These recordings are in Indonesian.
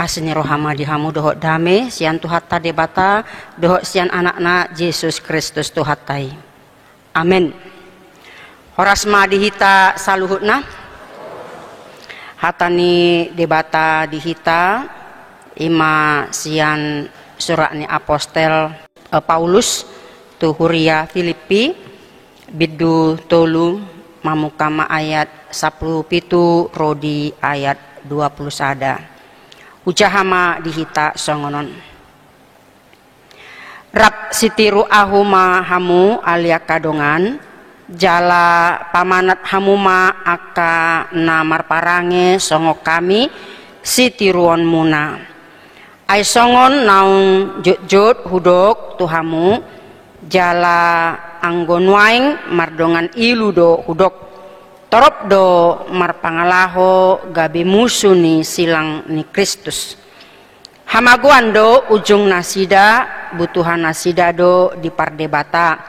Asini rohama dihamu dohok dame sian tuhatta debata dohok sian anakna Yesus Kristus tuhattai. Amin. Horasma dihita saluhutna hatani debata dihita ima sian suratni apostel Paulus tuhuria Filipi bidu tolu mamukama ayat 10 pitu rodi ayat 20 sada. Ucahama dihita songonon. Rap sitiru ahuma hamu alia kadongan jala pamanat hamuma aka namar parange songo kami sitiruon muna. Ai songon naung jut hudok tuhamu jala anggon waing mardongan iludo hudok. Torop do marpangalaho gabi musuni silang ni Kristus. Hamaguan do ujung nasida butuhan nasida do di pardebata.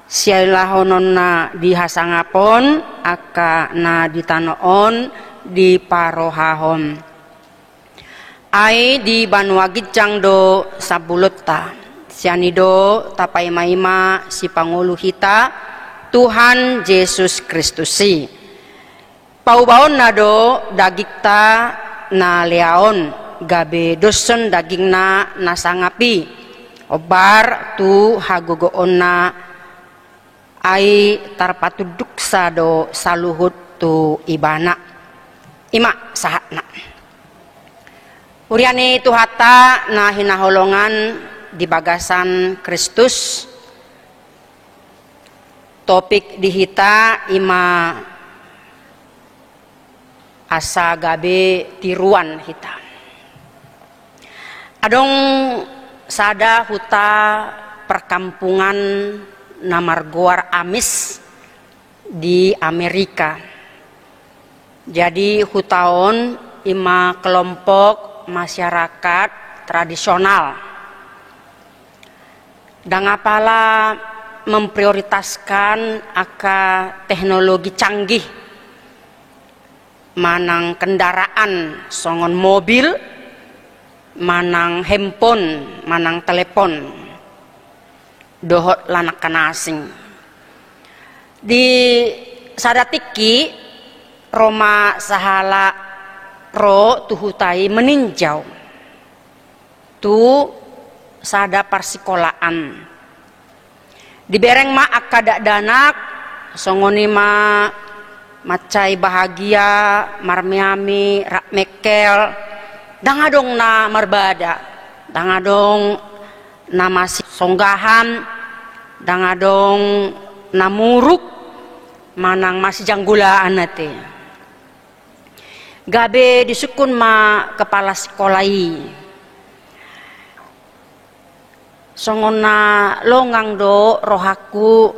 Siailahonon na dihasangapon aka na ditanoon di parohahon. Ai di Banuagijang do sabulutta. Sianido tapai maima si pangulu hita Tuhan Yesus Kristusi. Paubaon nado dagikta na leaon gabe doson dagingna nasangapi. Obar tu hagogoon na ai tarpatuduksa do saluhut tu ibana. Ima sahatna. Uriani tuhata na hinaholongan di bagasan Kristus. Topik dihita ima asa gabe tiruan hita. Adong sada huta perkampungan namargoar Amis di Amerika. Jadi hutaon ima kelompok masyarakat tradisional. Dangapala memprioritaskan aka teknologi canggih manang kendaraan songon mobil manang handphone manang telepon dohot lanakan asing di sadatiki Roma sahala ro tuhutai meninjau tu sada parsikolaan di bereng ma akadak danak songoni ma macai bahagia marmiami rak mekel dangadong na marbada dangadong na masih songgahan dangadong na muruk manang masih janggulaan nate gabe disukun ma kepala sekolai songona longang do rohaku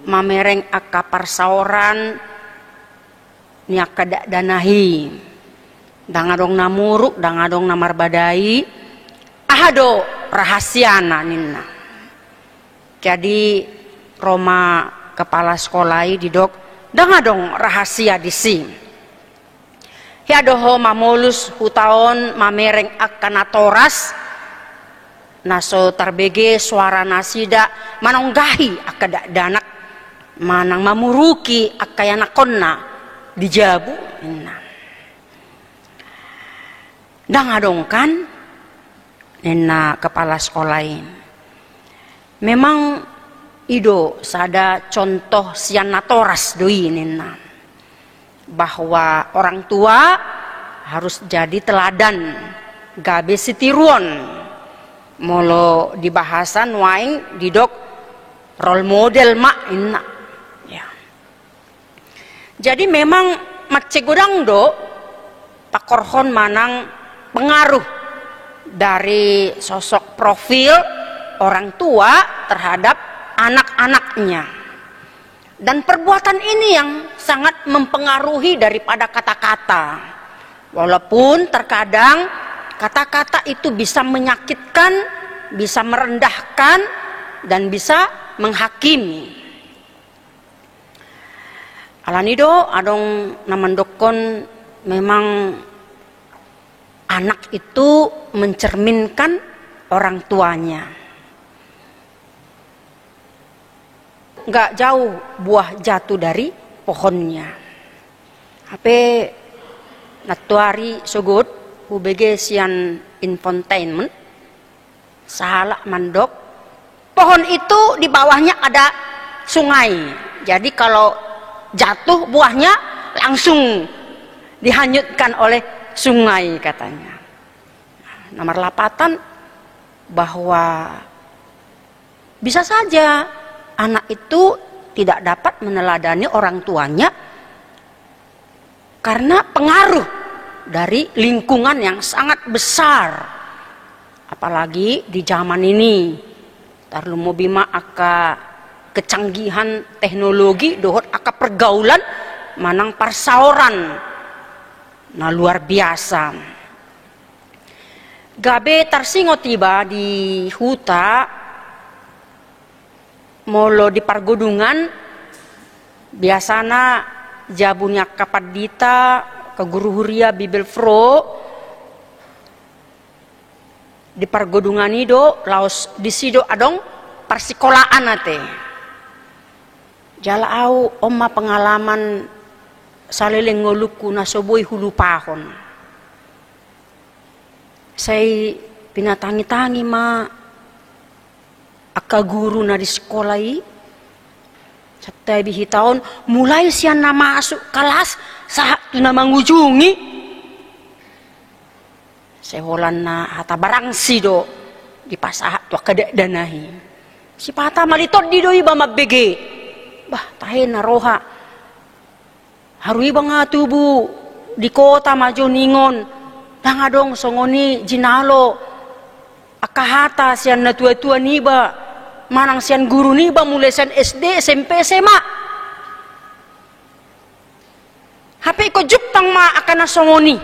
mamereng aka parsaoran niaka danahi dangadong namuruk dangadong namarbadai ahado rahasiana ninna. Jadi Roma kepala sekolah didok dangadong rahasia disi hiadoho mamolus hutaon mamereng aka natoras naso tarbege suara nasida manonggahi akadak danak manang mamuruki akayanakonna dijabu inna dangadong kan nena kepala sekolah ini memang ido sada contoh sian natoras doi nena bahwa orang tua harus jadi teladan gabe sitiruon molo di bahasan waing didok role model mak inna ya. Jadi memang macegodang do pakorhon manang pengaruh dari sosok profil orang tua terhadap anak-anaknya dan perbuatan ini yang sangat mempengaruhi daripada kata-kata walaupun terkadang kata-kata itu bisa menyakitkan, bisa merendahkan, dan bisa menghakimi. Alanido adong namandokon memang anak itu mencerminkan orang tuanya. Nggak jauh buah jatuh dari pohonnya. Hape natuari sogot ubg sian infotainment salah mandok. Pohon itu di bawahnya ada sungai. Jadi kalau jatuh buahnya langsung dihanyutkan oleh sungai katanya. Nomor 8 bahwa bisa saja anak itu tidak dapat meneladani orang tuanya karena pengaruh dari lingkungan yang sangat besar. Apalagi di zaman ini tarlu mobima aka kecanggihan teknologi dohot aka pergaulan manang parsauran nah luar biasa. Gabe tarsingo tiba di huta molo di pargodungan biasana jabunya kapadita ke guru huria bibel fro di pargodungan ido laos di sido adong persikolaan ate jala au omma pengalaman saleleng ngoluku nasoboi hulu pahon saya pinatangi-tangi ma aka guru na di sekolah i satai bihi tahun mulai sian na masuk kelas saat tu na mangujungi seholan na hata barangsi do di pasahat tu kadek danahi si pata malitot di doi ba mabbege bah tahen na roha harui banga tubu di kota maju ningon dangadong songoni jinalo akahata sian na tua-tua niba manang sian guru niba mulai sian SD SMP SMA HP ko jupang ma akan na songoni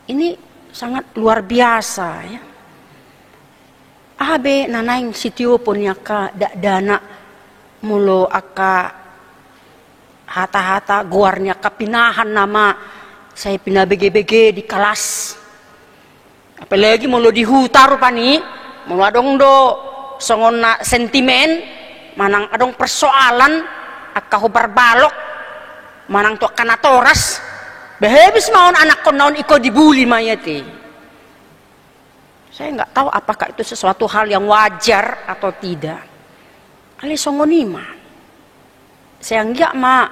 ini sangat luar biasa ya. Abe nanaing sitio pun yaka dana mulo aka hata-hata guarnya kapinahan nama saya pindah BG-BG di kelas. Apalagi mulo di huta rupani mulo adong do songon na sentimen manang adong persoalan aka hobar balok manang to kanatoras behebis maon anak kon naon iko dibuli mayati. Saya nggak tahu apakah itu sesuatu hal yang wajar atau tidak. Ali songonima. Saya nggak ma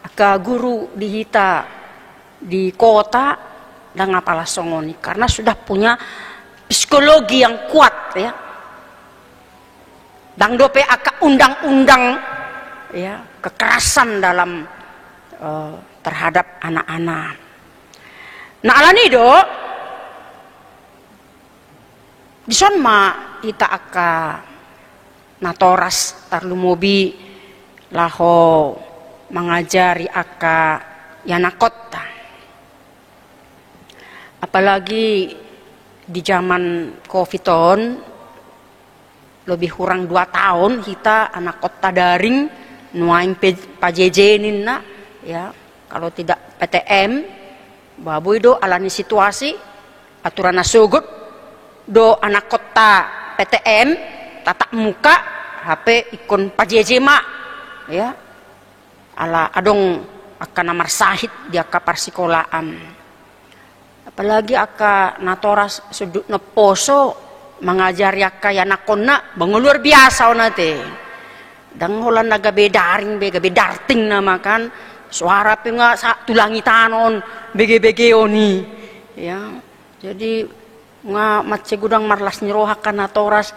aka guru di hita di kota dan ngapalah songoni karena sudah punya psikologi yang kuat ya. Dang dope aka undang-undang ya kekerasan dalam terhadap anak-anak. Nah alani do dison ma ita aka natoras tarlumobi laho mengajari aka yanakota. Apalagi di zaman Covid-on lebih kurang 2 tahun kita anak kota daring nuain pajejenin na ya kalau tidak PTM babu do alani situasi aturan nasugut do anak kota PTM tatap muka HP ikon pajejema ya ala adong akan namar sahid dia kapar sekolahan. Apalagi aka natoras sudut neposo mengajari aka yanakonna bangun luar biasa onate dang holan naga bedaring bega bedarting nama kan suara penga tulangi tanon bege oni ya jadi nga matse gudang marlas nyerohakan natoras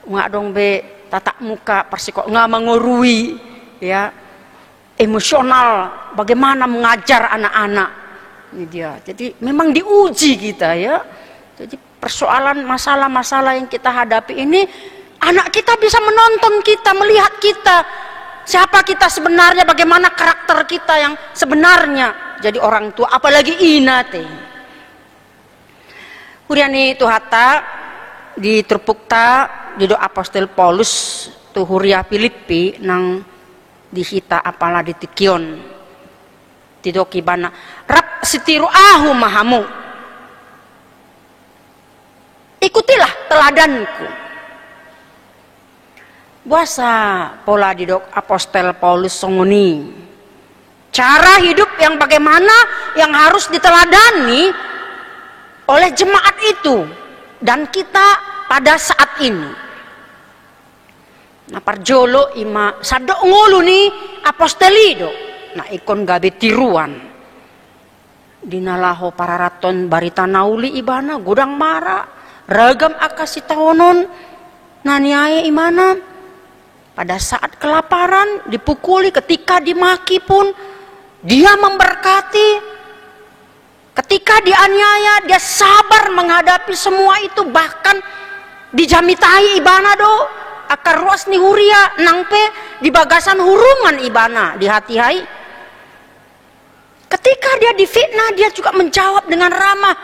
nga dong be tatak muka persiko nga mengurui ya emosional bagaimana mengajar anak-anak. Ini dia. Jadi memang diuji kita ya. Jadi persoalan masalah-masalah yang kita hadapi ini anak kita bisa menonton kita, melihat kita. Siapa kita sebenarnya, bagaimana karakter kita yang sebenarnya. Jadi orang tua apalagi inate. Huriani tuhata di terpukta di doa Apostel Paulus tu Huria Filipi nang dihita apalah di tikion. Tidoki bana rap sitiru ahu mahamu ikutilah teladanku. Buasa pola didok Apostel Paulus songoni. Cara hidup yang bagaimana yang harus diteladani oleh jemaat itu dan kita pada saat ini. Nah parjolo ima sadok ngulu ni apostelido. Nah ikon gabe tiruan. Dinalaho pararaton barita nauli ibana gudang mara ragam akasi tawonon naniaye imana. Pada saat kelaparan dipukuli, ketika dimaki pun dia memberkati. Ketika dianiaya dia sabar menghadapi semua itu, bahkan dijamitai ibana do akar ruas ni huria nangpe di bagasan hurungan ibana di hati hai. Ketika dia difitnah dia juga menjawab dengan ramah.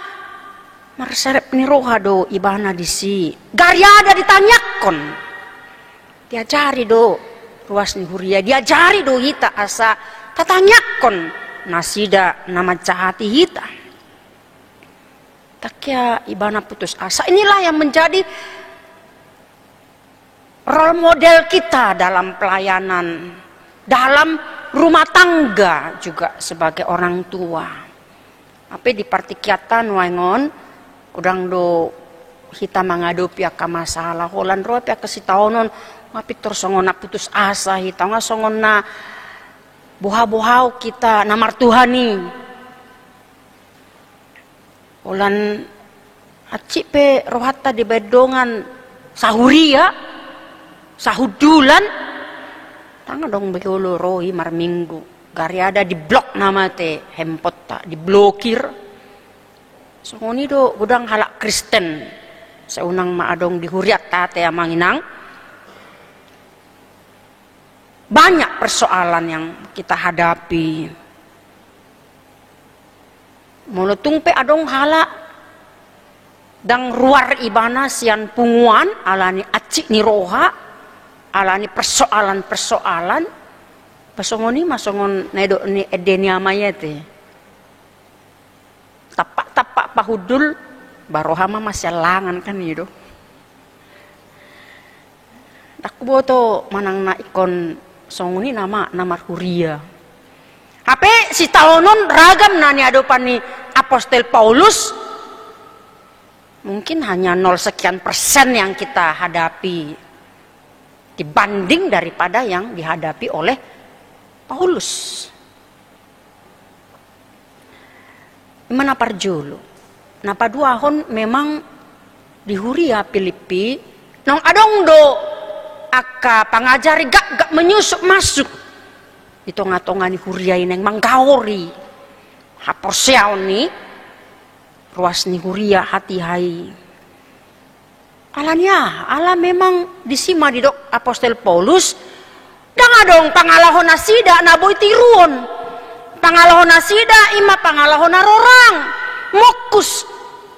Marserep ni roha do ibana disi. Garyada ditanyakon. Diajari do ruas ni huria, diajari do hita asa tatanyakon nasida nama cahati hita. Takya ibana putus asa. Inilah yang menjadi role model kita dalam pelayanan, dalam rumah tangga juga sebagai orang tua. Apa di partikiatan waingon kudang do kita menghadapi aka masalah holan roh pia kesitaonon ngapi tersongona putus asa hita nga songona buha-buhau kita namar Tuhani holan acik pe rohata di bedongan sahuria sahudulan tanga dong begitu rohi mar minggu gari ada di blok nama te hempot ta diblokir songoni do gudang halak Kristen seunang maadong dihuriat tate amanginang. Banyak persoalan yang kita hadapi. Mulutung pe adong hala dang ruar ibana sian punguan alani acik ni roha alani persoalan pasongoni masongon nedo ni edenia mayete. Tapak pahudul baroha mah masih langan kan itu. Aku boto manang na ikon songuni nama huria. Hape si taonon ragam nani adopan ni Apostel Paulus. Mungkin hanya 0 sekian persen yang kita hadapi dibanding daripada yang dihadapi oleh Paulus. Mana parjulu? Napa dua hon memang di huria Filipi nong adong do aka pangajari gak menyusup masuk itu ngatongan huria ini manggaori haporseau ni ruas ni huria hati hai alanya ala memang disima di dok Apostel Paulus dang adong pangalahon asida naboy tiruon pangalahon asida ima pangalahon arorang mokus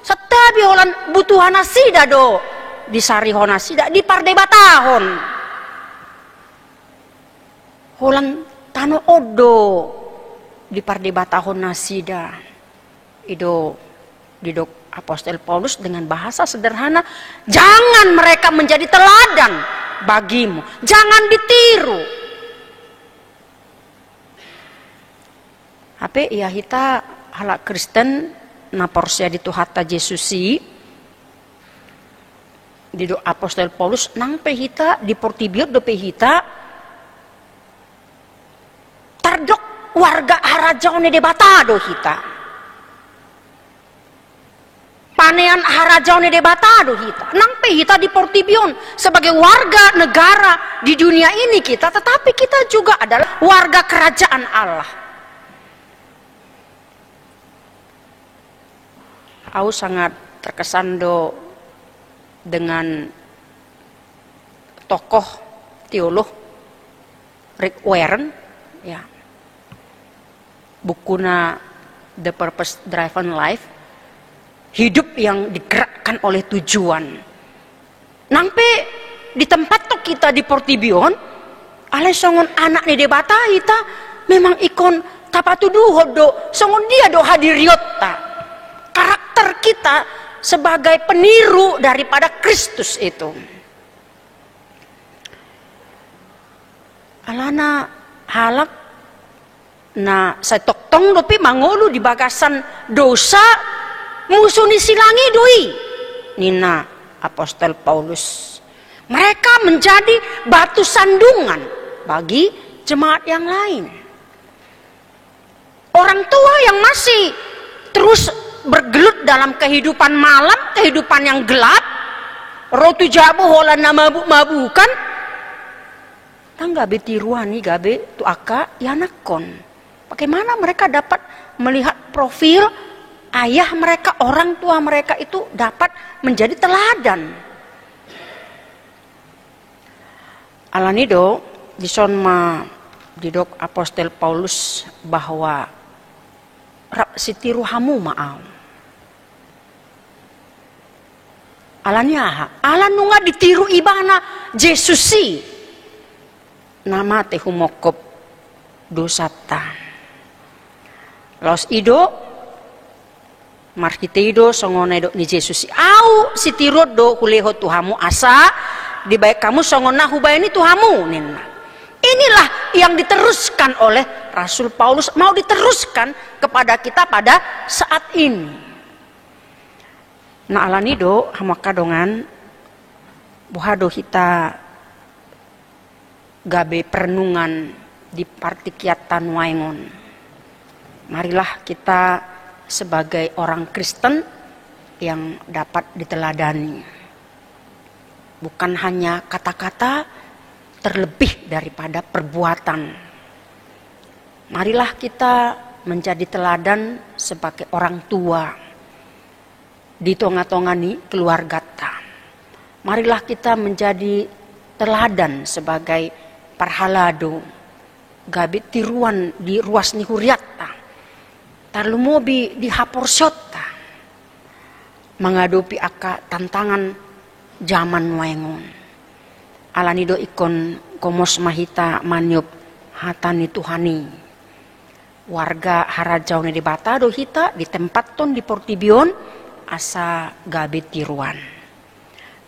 setabi holan butuhan asida do disari honasida di pardebatahon holan tano odo di pardebatahon nasida ido didok Apostel Paulus dengan bahasa sederhana jangan mereka menjadi teladan bagimu jangan ditiru ape ya hita halak Kristen na porsia di tuhata Jesusi di do Apostel Paulus nang pehita di portibio do pehita tardok warga harajau ne debatado hita panean harajau ne debatado hita nang pehita di portibion sebagai warga negara di dunia ini kita tetapi kita juga adalah warga kerajaan Allah. Aku sangat terkesan do dengan tokoh teolog Rick Warren ya bukunya The Purpose Driven Life hidup yang digerakkan oleh tujuan nampe di tempat tok kita di Portibion ale songon anak ni debata kita memang ikon tapatu duho do songon dia do hadiriot ta karakter kita sebagai peniru daripada Kristus itu. Alana halak na sa toktong dopi mangulu di bagasan dosa musuni silangi doi nina Apostel Paulus. Mereka menjadi batu sandungan bagi jemaat yang lain. Orang tua yang masih terus bergelut dalam kehidupan malam, kehidupan yang gelap, rotu jabu holana mabuk-mabukan, tangga betiruani gabe tu aka yanakon. Bagaimana mereka dapat melihat profil ayah mereka, orang tua mereka itu dapat menjadi teladan. Alanido disonma didok Apostel Paulus bahwa sitiru hamu ma'au. Alanya alan nunga ditiru ibana Jesusi nama teh humokop dosata. Los ido markiteido songone do ni Jesusi au sitiru do kuleho tuhamu asa di baik kamu songona hubayani tuhamu nina. Inilah yang diteruskan oleh Rasul Paulus, mau diteruskan kepada kita pada saat ini. Nah alanido hamakadongan buhado kita gabe perenungan di partikiatan waingon. Marilah kita sebagai orang Kristen yang dapat diteladani. Bukan hanya kata-kata, terlebih daripada perbuatan. Marilah kita menjadi teladan sebagai orang tua di tonga-tongani keluarga ta. Marilah kita menjadi teladan sebagai parhalado gabe tiruan di ruas ni huriata. Tarlumobi di haporsyota menghadapi aka tantangan zaman waengon. Alanido ikon komos mahita manyup hatani tuhani. Warga harajau ne di bata do hita di tempat ton di Portibion asa gabe tiruan.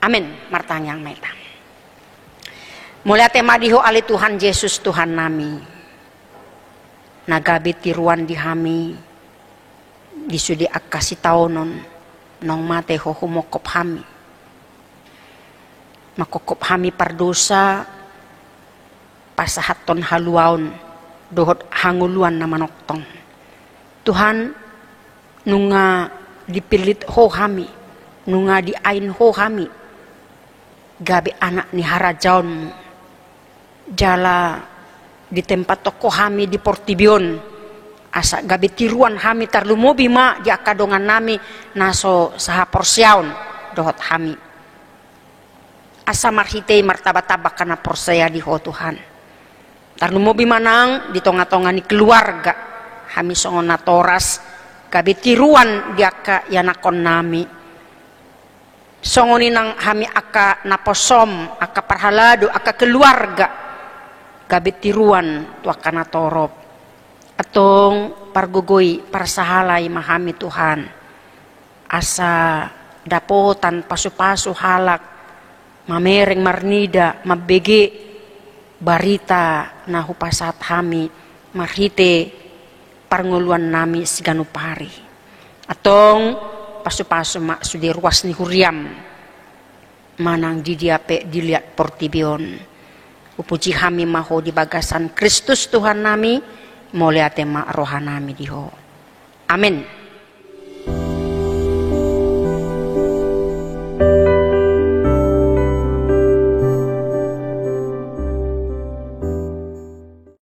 Amin. Martanyang meta. Mulia tema diho ali Tuhan Yesus Tuhan nami. Nagabe tiruan di hami. Disudi akasi taonon nong mate ho humokop hami. Makokop hami pardosa pasahaton haluaon dohot hanguluan na manoktong. Tuhan nunga dipilit ho hami, nunga diain ho hami, gabi anak ni harajaon jala di tempat toko hami di Portibion asa gabi tiruan hami tarlumobi ma di akadongan nami naso saha porsiaon dohot hami. Asa marhitei martabat-tabak kana porsaya di ho Tuhan. Tarlumobi manang di tonga-tonga ni keluarga hami songon natoras gabi tiruan di aka yanakon nami. Songoni nang hami aka naposom, aka parhalado, aka keluarga gabi tiruan tu aka natorop. Atong pargogoy parsahalay mahami Tuhan. Asa dapotan pasu-pasu halak mamereng marnida mabege barita na hupasat hami marhite parnguluan nami siganupari atong pasu-pasu mak sudi ruas ni huriam manang didiape dilihat Portibion upuji hami maho di bagasan Kristus Tuhan nami mulia tema rohanami diho. Amin.